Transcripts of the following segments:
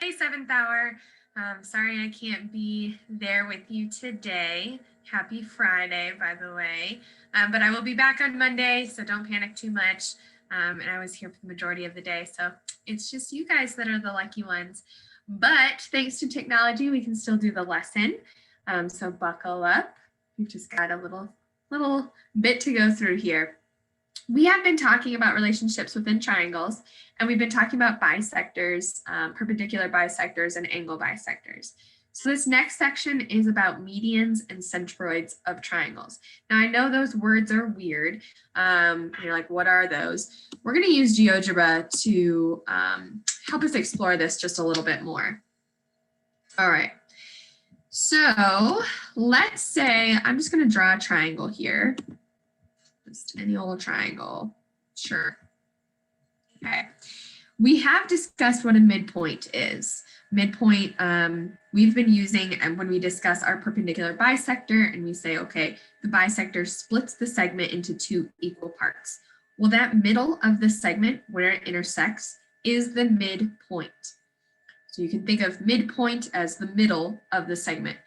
Hey, seventh hour. Sorry I can't be there with you today. Happy Friday, by the way. But I will be back on Monday, so don't panic too much. And I was here for the majority of the day, so it's just you guys that are the lucky ones. But thanks to technology, we can still do the lesson. So buckle up. We've just got a little bit to go through here. We have been talking about relationships within triangles, and we've been talking about bisectors, perpendicular bisectors, and angle bisectors. So this next section is about medians and centroids of triangles. Now, I know those words are weird. You're like, what are those? We're going to use GeoGebra to help us explore this just a little bit more. All right. So let's say I'm just going to draw a triangle here. Just any old triangle. Sure. Okay. We have discussed what a midpoint is. Midpoint, we've been using and when we discuss our perpendicular bisector and we say, okay, the bisector splits the segment into two equal parts. Well, that middle of the segment where it intersects is the midpoint. So you can think of midpoint as the middle of the segment.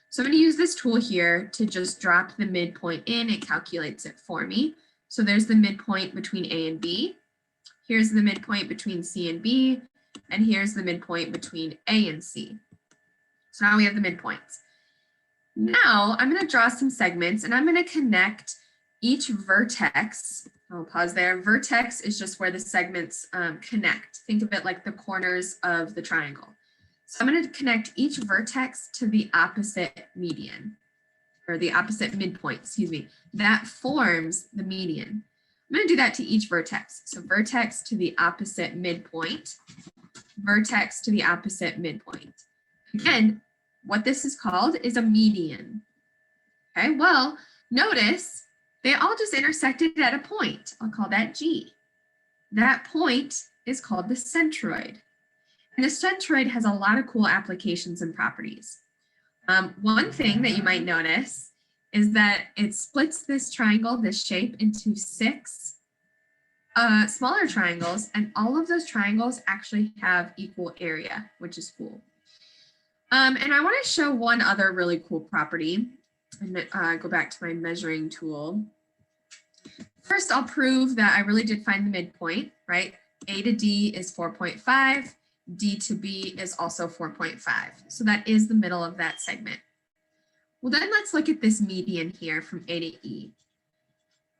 So I'm going to use this tool here to just drop the midpoint in. It calculates it for me. So there's the midpoint between A and B. Here's the midpoint between C and B. And here's the midpoint between A and C. So now we have the midpoints. Now I'm going to draw some segments and I'm going to connect each vertex. I'll pause there. Vertex is just where the segments connect. Think of it like the corners of the triangle. So I'm going to connect each vertex to the opposite median, or the opposite midpoint, excuse me. That forms the median. I'm going to do that to each vertex. So vertex to the opposite midpoint, vertex to the opposite midpoint. Again, what this is called is a median. Okay, well, notice they all just intersected at a point. I'll call that G. That point is called the centroid. And the centroid has a lot of cool applications and properties. One thing that you might notice is that it splits this triangle, this shape, into 6 smaller triangles, and all of those triangles actually have equal area, which is cool. And I want to show one other really cool property, and go back to my measuring tool. First, I'll prove that I really did find the midpoint, right? A to D is 4.5. D to B is also 4.5. So that is the middle of that segment. Well, then let's look at this median here from A to E.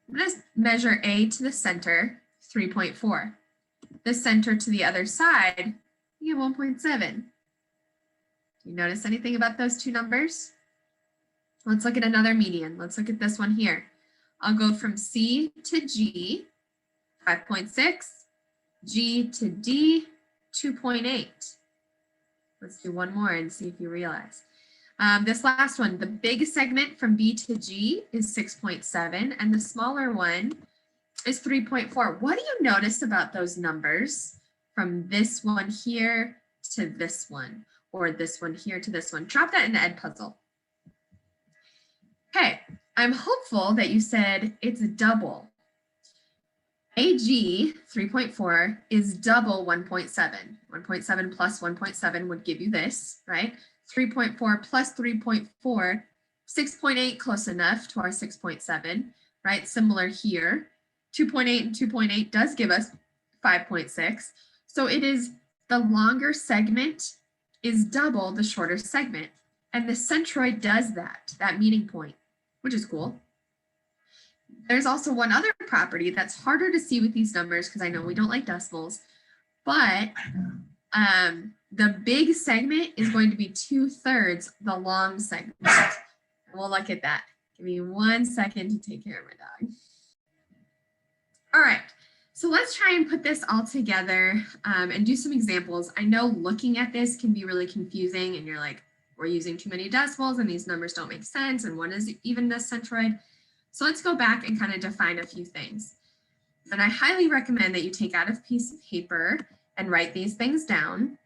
I'm going to measure A to the center, 3.4. The center to the other side, you get 1.7. Do you notice anything about those two numbers? Let's look at another median. Let's look at this one here. I'll go from C to G, 5.6, G to D, 2.8. Let's do one more and see if you realize. This last one, the big segment from B to G is 6.7 and the smaller one is 3.4. What do you notice about those numbers from this one here to this one, or this one here to this one? Drop that in the Ed puzzle. Okay, I'm hopeful that you said it's double. AG 3.4 is double 1.7. 1.7 plus 1.7 would give you this, right? 3.4 plus 3.4, 6.8, close enough to our 6.7, right? Similar here. 2.8 and 2.8 does give us 5.6. So it is the longer segment is double the shorter segment. And the centroid does that meeting point, which is cool. There's also one other property that's harder to see with these numbers because I know we don't like decimals, but the big segment is going to be 2/3 the long segment. We'll look at that. Give me 1 second to take care of my dog. All right, so let's try and put this all together and do some examples. I know looking at this can be really confusing and you're like, we're using too many decimals and these numbers don't make sense. And what is even the centroid? So let's go back and kind of define a few things. And I highly recommend that you take out a piece of paper and write these things down.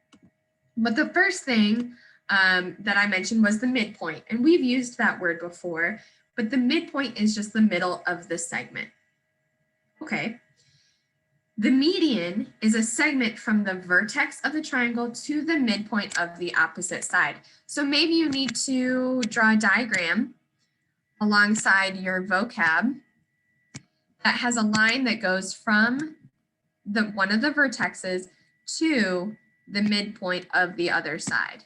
But the first thing that I mentioned was the midpoint. And we've used that word before, but the midpoint is just the middle of the segment. Okay. The median is a segment from the vertex of the triangle to the midpoint of the opposite side. So maybe you need to draw a diagram alongside your vocab that has a line that goes from one of the vertexes to the midpoint of the other side.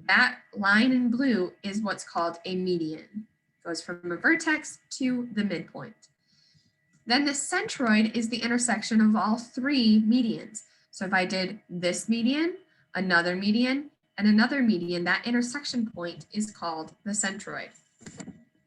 That line in blue is what's called a median. It goes from a vertex to the midpoint. Then the centroid is the intersection of all three medians. So if I did this median, another median, and another median, that intersection point is called the centroid.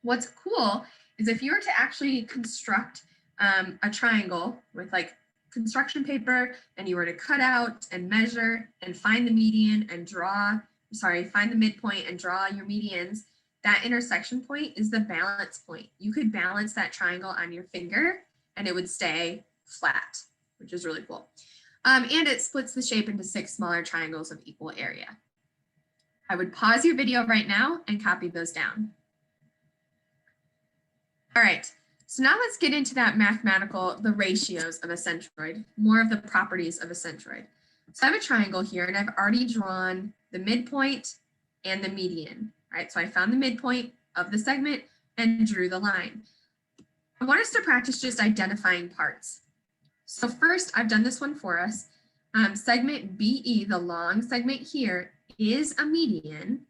What's cool is if you were to actually construct a triangle with like construction paper, and you were to cut out and measure and find the median and find the midpoint and draw your medians, that intersection point is the balance point. You could balance that triangle on your finger and it would stay flat, which is really cool. And it splits the shape into 6 smaller triangles of equal area. I would pause your video right now and copy those down. All right, so now let's get into that the ratios of a centroid, more of the properties of a centroid. So I have a triangle here and I've already drawn the midpoint and the median, right? So I found the midpoint of the segment and drew the line. I want us to practice just identifying parts. So first, I've done this one for us. Segment BE, the long segment here, is a median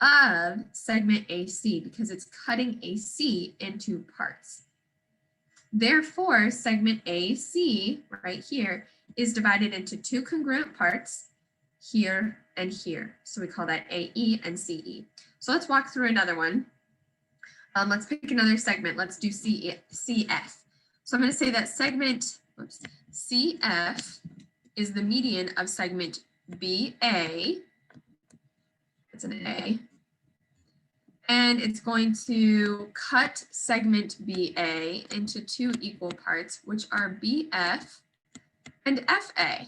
of segment AC because it's cutting AC into parts. Therefore, segment AC right here is divided into 2 congruent parts, here and here. So we call that AE and CE. So let's walk through another one. Let's pick another segment. Let's do CF. So I'm going to say that segment CF is the median of segment BA. It's an A. And it's going to cut segment BA into 2 equal parts, which are BF and FA.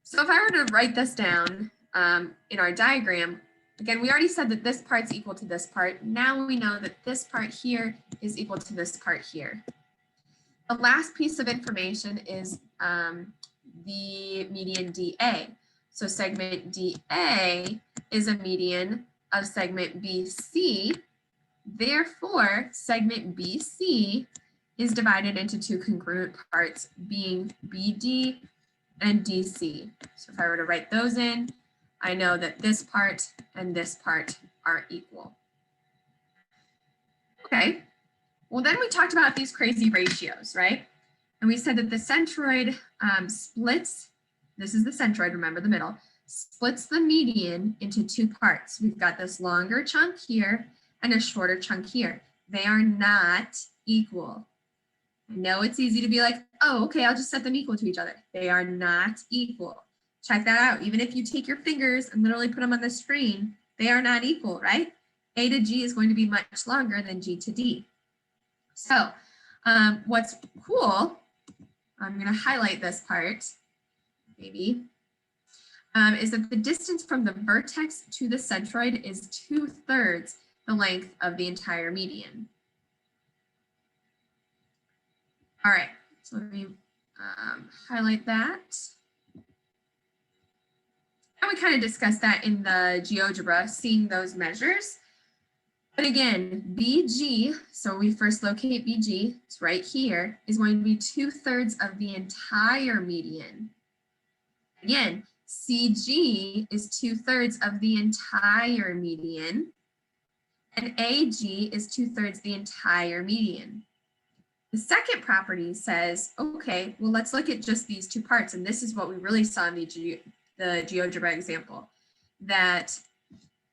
So if I were to write this down in our diagram, again, we already said that this part's equal to this part. Now we know that this part here is equal to this part here. The last piece of information is the median DA. So segment DA is a median of segment BC. Therefore, segment BC is divided into 2 congruent parts, being BD and DC. So if I were to write those in, I know that this part and this part are equal. Okay, well then we talked about these crazy ratios, right? And we said that the centroid splits, this is the centroid, remember the middle, splits the median into 2 parts. We've got this longer chunk here and a shorter chunk here. They are not equal. I know it's easy to be like, oh, okay, I'll just set them equal to each other. They are not equal. Check that out. Even if you take your fingers and literally put them on the screen, they are not equal, right? A to G is going to be much longer than G to D. So what's cool, I'm going to highlight this part, maybe, is that the distance from the vertex to the centroid is 2/3 the length of the entire median. All right, so let me highlight that. And we kind of discussed that in the GeoGebra, seeing those measures. But again, BG, so we first locate BG, it's right here, is going to be 2/3 of the entire median. Again, CG is 2/3 of the entire median, and AG is 2/3 the entire median. The second property says, okay, well, let's look at just these 2 parts. And this is what we really saw in the GeoGebra example, that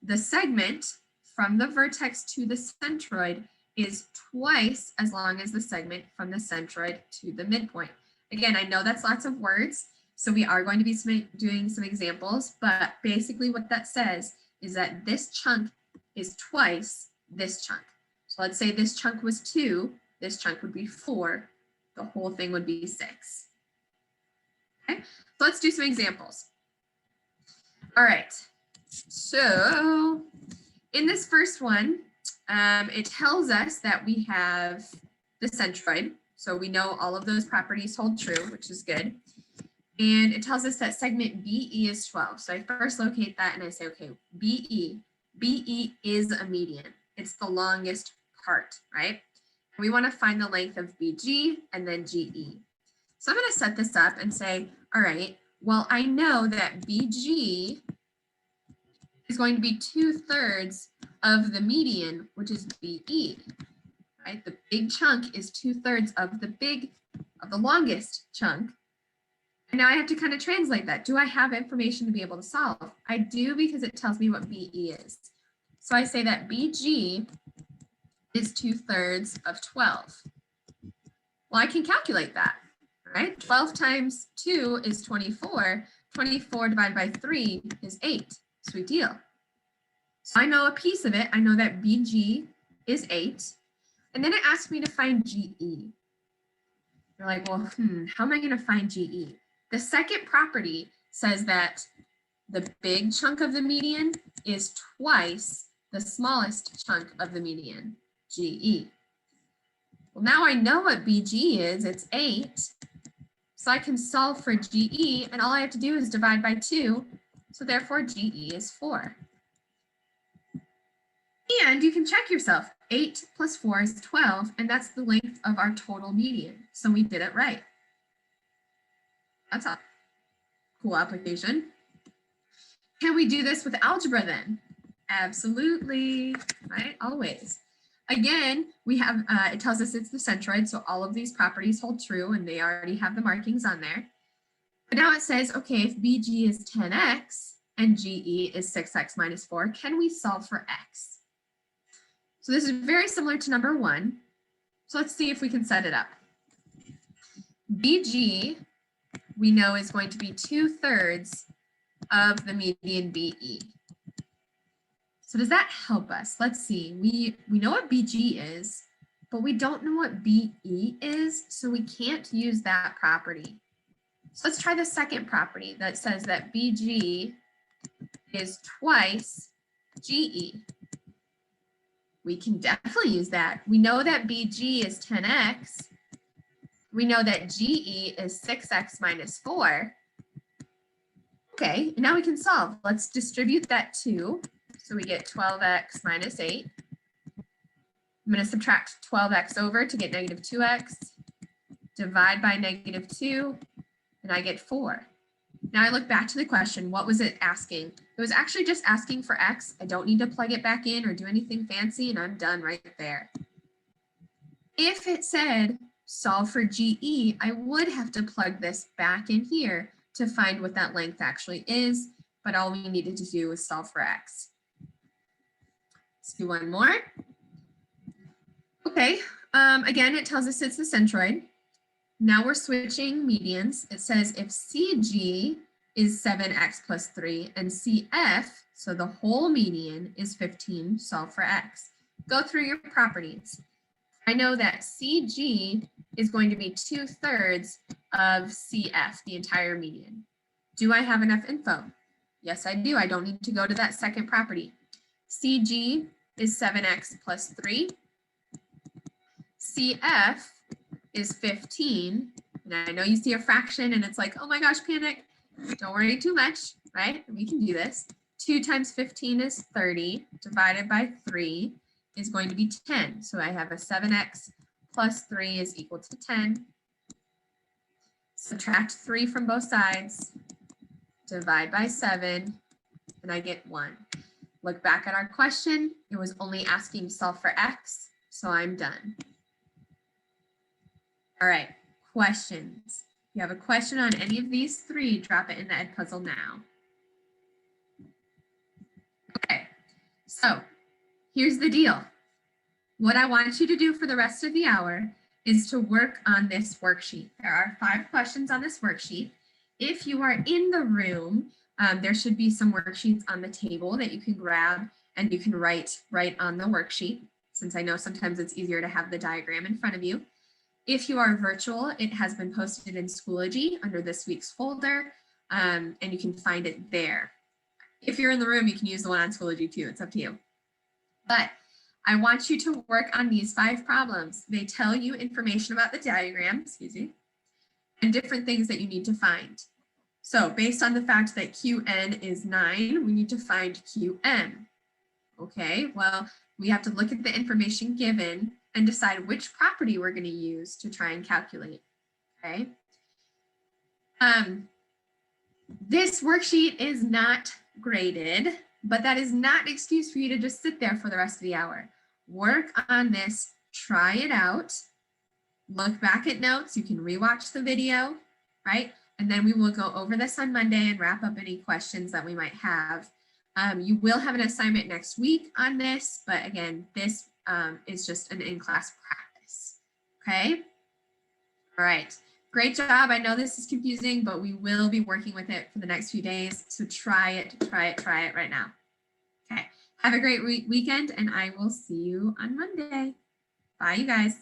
the segment from the vertex to the centroid is twice as long as the segment from the centroid to the midpoint. Again, I know that's lots of words, so we are going to be doing some examples, but basically what that says is that this chunk is twice this chunk. So let's say this chunk was 2, this chunk would be 4, the whole thing would be 6. Okay, so let's do some examples. All right, so in this first one, it tells us that we have the centroid. So we know all of those properties hold true, which is good. And it tells us that segment BE is 12. So I first locate that and I say, okay, BE is a median. It's the longest part, right? We want to find the length of BG and then GE. So I'm going to set this up and say, all right, well, I know that BG is going to be 2/3 of the median, which is BE, right? The big chunk is 2/3 of the longest chunk. And now I have to kind of translate that. Do I have information to be able to solve? I do, because it tells me what BE is. So I say that BG is 2/3 of 12. Well, I can calculate that, right? 12 times 2 is 24. 24 divided by 3 is 8. Sweet deal. So I know a piece of it. I know that BG is 8. And then it asks me to find GE. You're like, well, how am I going to find GE? The second property says that the big chunk of the median is twice the smallest chunk of the median, GE. Well, now I know what BG is, it's 8. So I can solve for GE, and all I have to do is divide by 2. So therefore, GE is 4. And you can check yourself. 8 plus 4 is 12, and that's the length of our total median. So we did it right. That's a cool application. Can we do this with algebra then? Absolutely, right? Always. Again, we have, it tells us it's the centroid, so all of these properties hold true, and they already have the markings on there. But now it says, okay, if BG is 10x and GE is 6x minus 4, can we solve for x? So this is very similar to number 1. So let's see if we can set it up. BG, we know, is going to be 2/3 of the median BE. So does that help us? Let's see. We know what BG is, but we don't know what BE is, so we can't use that property. So let's try the second property that says that BG is twice GE. We can definitely use that. We know that BG is 10x. We know that GE is 6x minus 4. Okay, and now we can solve. Let's distribute that 2. So we get 12x minus 8. I'm going to subtract 12x over to get negative 2x. Divide by negative 2, and I get 4. Now I look back to the question. What was it asking? It was actually just asking for x. I don't need to plug it back in or do anything fancy, and I'm done right there. If it said solve for GE, I would have to plug this back in here to find what that length actually is, but all we needed to do was solve for x. Let's do one more. Okay, again, it tells us it's the centroid. Now we're switching medians. It says if CG is 7x plus 3 and CF, so the whole median, is 15, solve for x. Go through your properties. I know that CG is going to be 2/3 of CF, the entire median. Do I have enough info? Yes, I do. I don't need to go to that second property. CG is 7x plus 3. CF is 15. And I know you see a fraction and it's like, oh my gosh, panic. Don't worry too much, right? We can do this. 2 times 15 is 30, divided by 3 is going to be 10. So I have a 7x plus 3 is equal to 10. Subtract 3 from both sides, divide by 7, and I get 1. Look back at our question. It was only asking solve for x, so I'm done. All right, questions. If you have a question on any of these 3, drop it in the Edpuzzle now. Okay, so here's the deal. What I want you to do for the rest of the hour is to work on this worksheet. There are 5 questions on this worksheet. If you are in the room, there should be some worksheets on the table that you can grab and you can write on the worksheet, since I know sometimes it's easier to have the diagram in front of you. If you are virtual, it has been posted in Schoology under this week's folder, and you can find it there. If you're in the room, you can use the one on Schoology too. It's up to you. But I want you to work on these 5 problems. They tell you information about the diagram, and different things that you need to find. So based on the fact that QN is 9, we need to find QM. Okay, well, we have to look at the information given and decide which property we're going to use to try and calculate. Okay. This worksheet is not graded, but that is not an excuse for you to just sit there for the rest of the hour. Work on this, try it out, look back at notes. You can rewatch the video, right? And then we will go over this on Monday and wrap up any questions that we might have. You will have an assignment next week on this, but again, this is just an in-class practice, okay? All right, great job. I know this is confusing, but we will be working with it for the next few days. So try it right now. Okay, have a great weekend and I will see you on Monday. Bye, you guys.